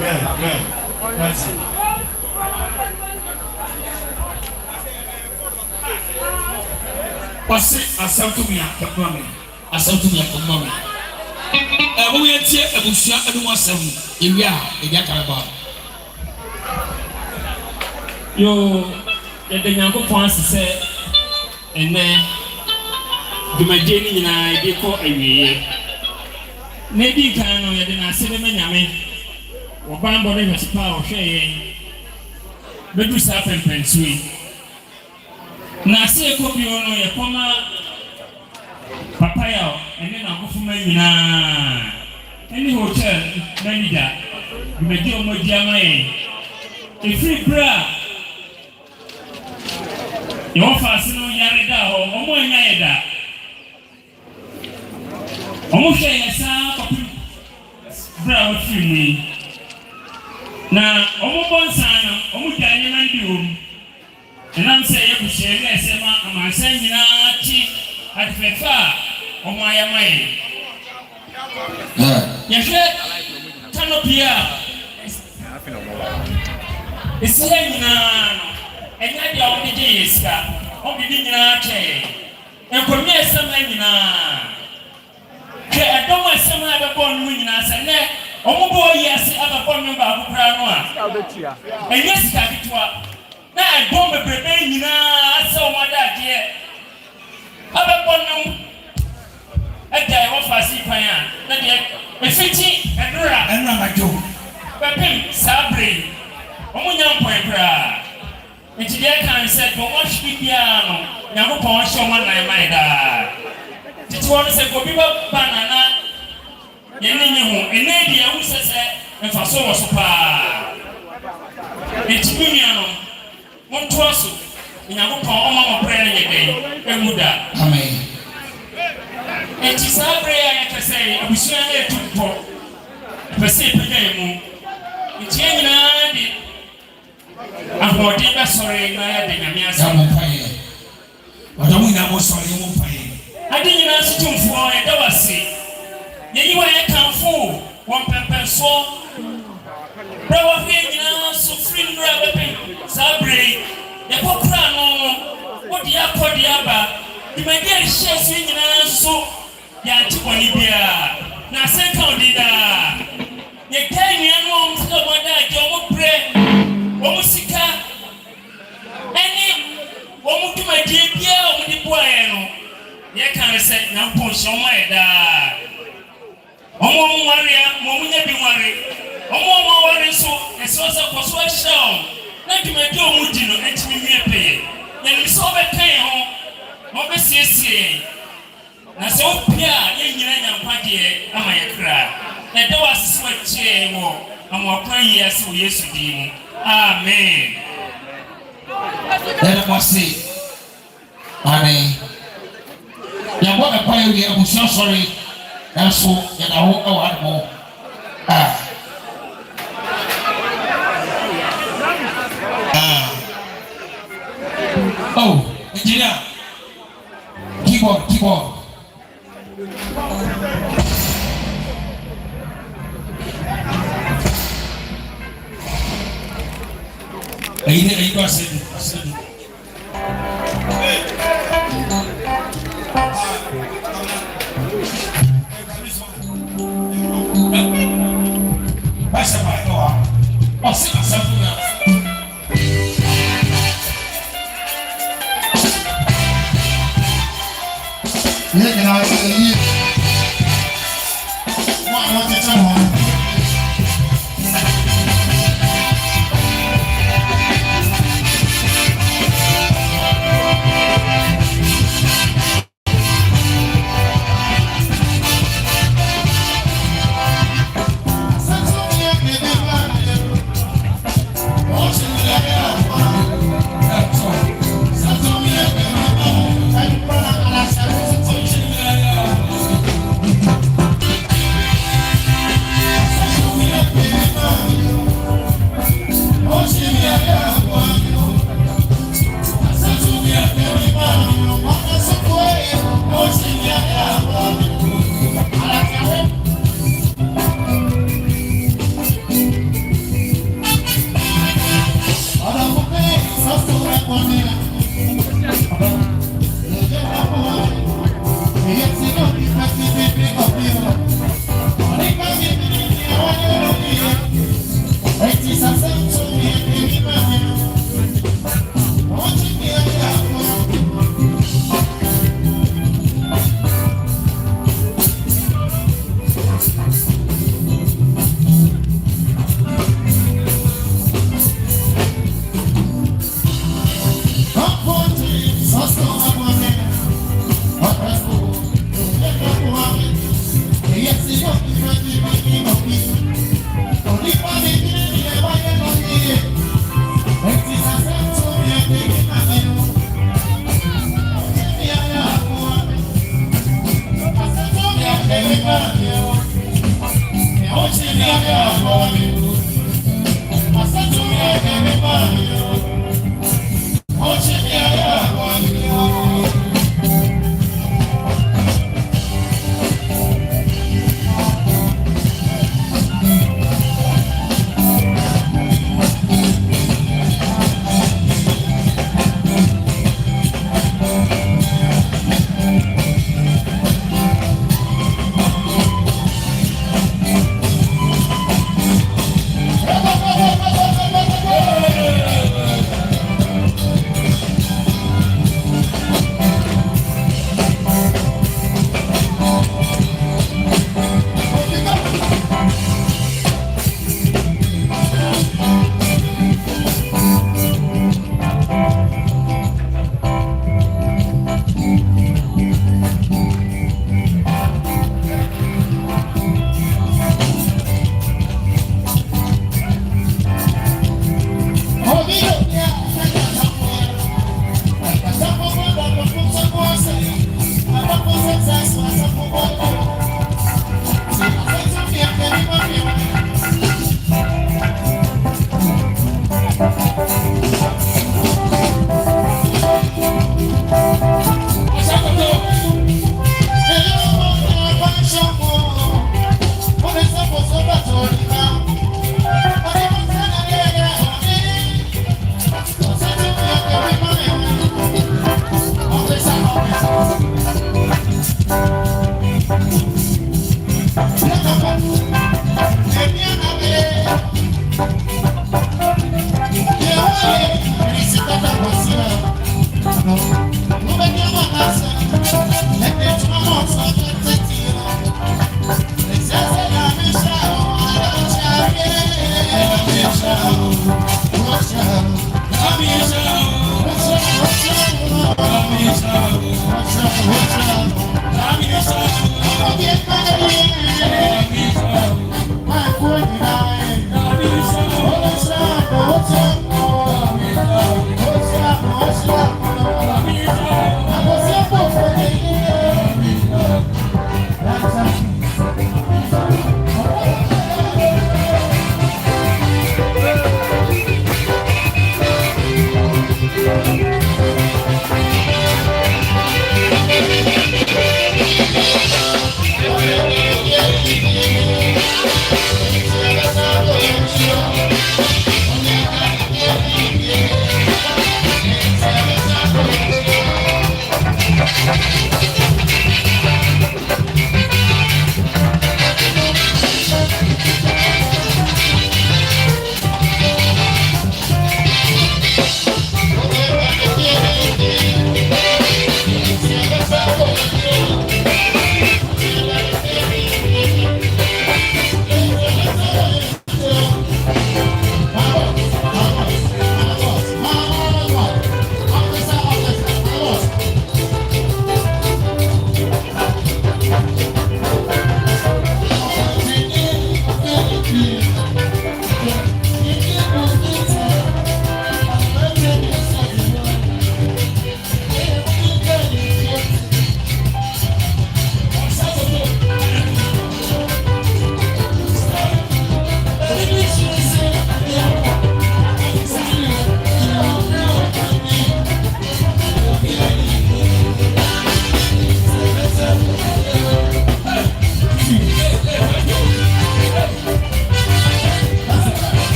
Good. That's it. What's it? Asante mi akamami. Asante mi akamami. We are here. Ebushia anyone seven. Ewia karaba. Yo, the Nyankopɔn sɛ ene dwumadie ni nyinaa de kɔ awie. Na di kan no yɛde na ase de nyame. Wɔban bɔ ne hwɛspa a ɔhwɛ yɛn. Bedu saa pɛmpɛnsuo. Na ase kɔ bi no yɛ kɔma papaya ene na kofuma nyinaa. Ene hotel manager dwumadie ɔmɔdi ama yɛn. Efiri bra your fast no yarida or omo nyayeda omo hwe yesa papi bra ofimi na omo bonsan no omo danye na ndi om enam se ye buhye na esema amansan nyina chi atfefa omo ayamaye yehwe kanopia esi nyina enya dia o de yeska o bi nyina che enkomi esema nyina ke adom esema abebon mu nyina se ne omobo yesi abebon mu ba akukura no a enya sika kitwa na adom bebrebe nyina ase o madade abebon no eda e wo fasi kwan a na de efiti enura majo bepem sabre omunya mpon kra nti dey kan say go wash bibia no Nyankopɔn hye o man mai da titi won say go biba banana yene nyi ho ene dia hu sese mfaso wo so pa nti bunia no monto so Nyankopɔn o ma mo prayer ne yeden emuda amen nti sa prayer ya kase abusua na etupo pese pega mu nti nyina di ahodi ba sori na ya de nyame asa mo paye odamu ina mo sori mo paye adi nyina so tumfo e da wase yeyi wa ye kanfo won pempenso bra wa fi nyina so free bra bepe sabre e kokra no wodi akodi aba di me dey share so nyina so ya tiboni bia na se ka odida ye kai ni anu mfo moda je mo pre omu sika eni omu tumadie bia omu di boye no ye kan se na ponso mo eda omu waria mo munya bi wari omu wari so eso so koso ahia na tumadie omu di no etimi mie peye ye ni so be kan ho mo be siesie na so pia ye nyina nyampade ama ye kra na de wasisi wa chie wo Amoako yes wo Yesu di mu amen. Let us see. Amen. Ya bo e kwaye wi abusia sorry. Enso ya na ho e wa mo. Oh, engineer. Keyboard. Aí vai ser. Vai ser mais ó. Ó, se passar por lá. Né, que nós aí. Uma atenção.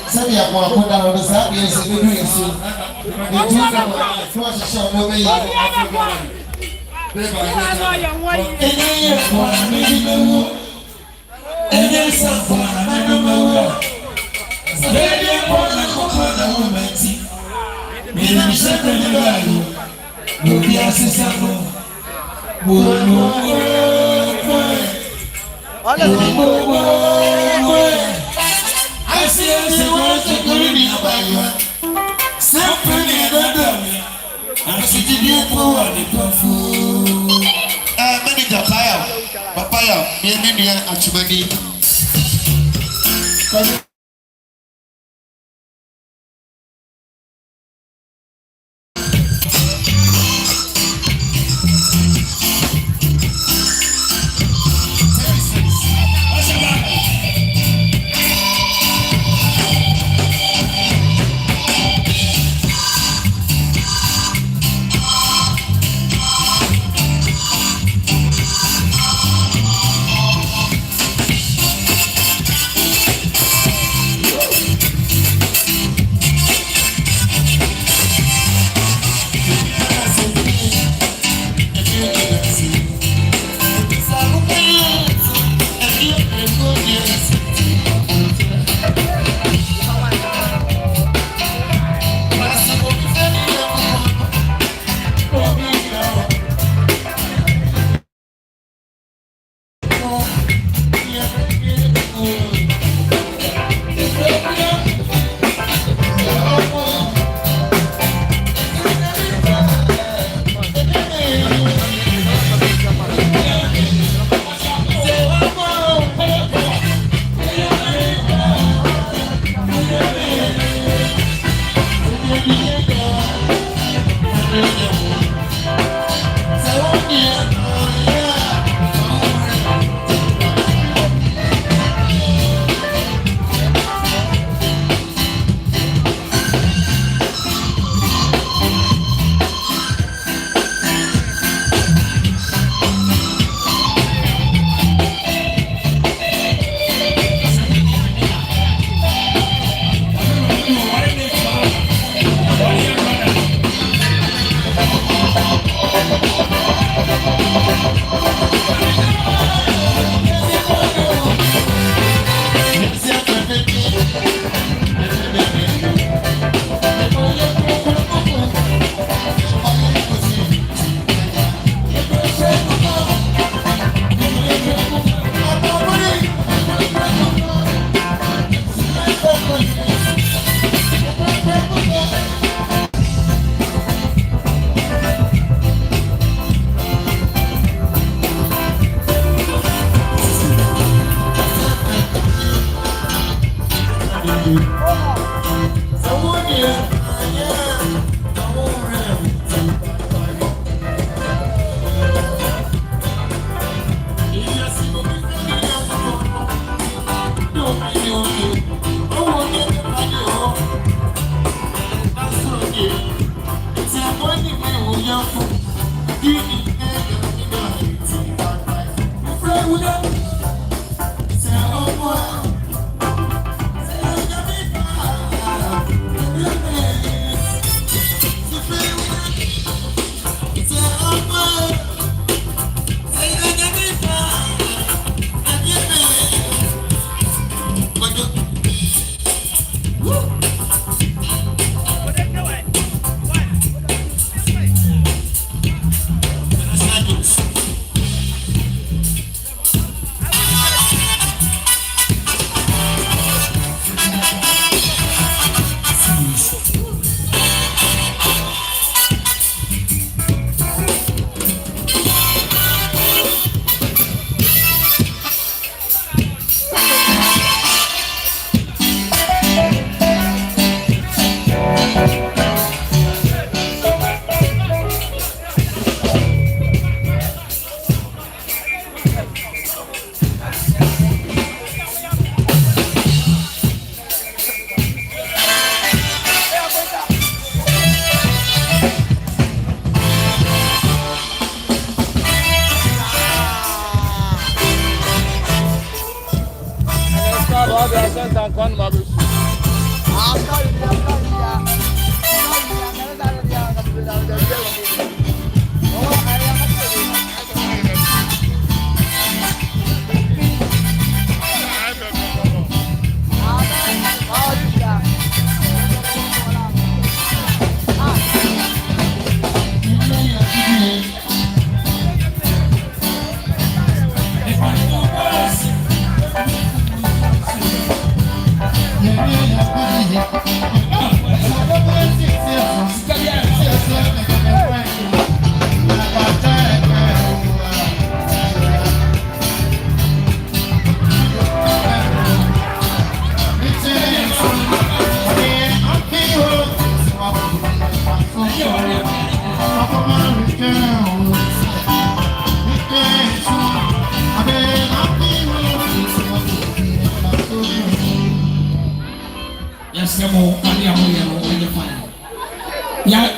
Sabi Amoako na no sabi ese bedu ese. Etu ka fo sha no be yi. Enye fo na me di mewu. Enye sa fo na me no mewu. Enye fo na ko na wo meti. Me ni se pe ni ba yo. No bi asisa fo. I see you want to go in your bag. Something in the dummy. I see you for the food. Manager Papaya, me and India, actually.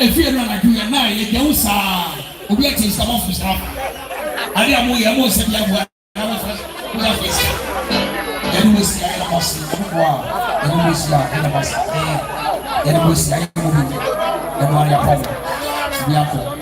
If you're not doing a night, you don't say, we are taking some of the stuff. I am more than most of you. Then we see I must wow. Then we see I must then we see I moving. Then we are home. We are home.